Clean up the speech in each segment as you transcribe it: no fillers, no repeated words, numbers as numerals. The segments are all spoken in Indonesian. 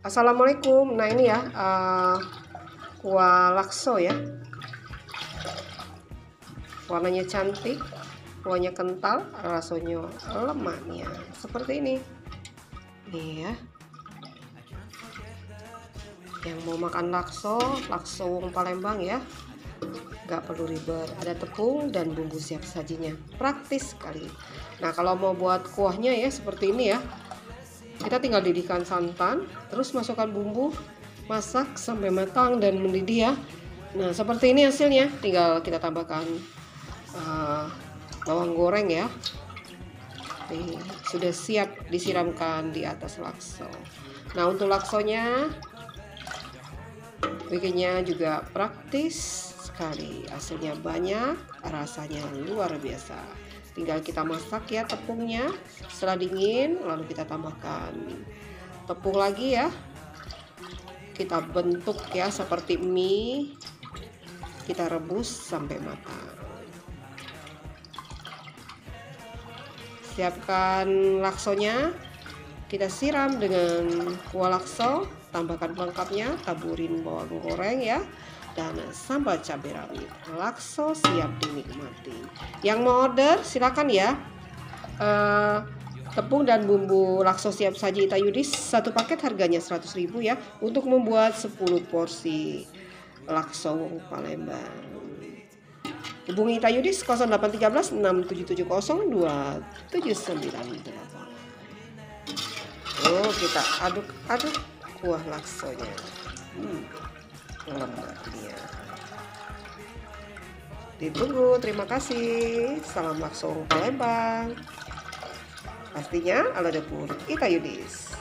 Assalamualaikum. Nah ini ya kuah lakso ya. Warnanya cantik, kuahnya kental, rasanya lemak nih ya. Seperti ini. Nih ya. Yang mau makan lakso wong Palembang ya. Gak perlu ribet, ada tepung dan bumbu siap sajinya. Praktis sekali. Nah kalau mau buat kuahnya ya seperti ini ya. Kita tinggal didihkan santan, terus masukkan bumbu, masak sampai matang dan mendidih ya. Nah seperti ini hasilnya, tinggal kita tambahkan bawang goreng ya. Nih, sudah siap disiramkan di atas lakso. Nah untuk laksonya bikinnya juga praktis sekali, hasilnya banyak, rasanya luar biasa. Tinggal kita masak ya tepungnya, setelah dingin lalu kita tambahkan tepung lagi ya, kita bentuk ya seperti mie, kita rebus sampai matang. Siapkan laksonya, kita siram dengan kuah lakso, tambahkan pelengkapnya, taburin bawang goreng ya, dan sambal cabai rawit. Lakso siap dinikmati. Yang mau order silakan ya. Tepung dan bumbu lakso siap saji Ita Yudis, satu paket harganya 100.000 ya, untuk membuat 10 porsi lakso wong Palembang. Hubungi Ita Yudis 0813 6770 2798. Oh, kita aduk-aduk kuah laksonya. Lembutnya. Ditunggu, terima kasih. Salam lakso Palembang. Pastinya ala dapur Ita Yudis.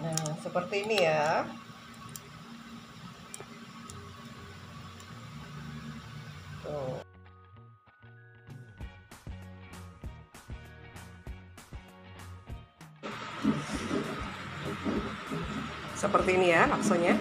Nah, seperti ini ya. Tuh. Seperti ini ya laksonya.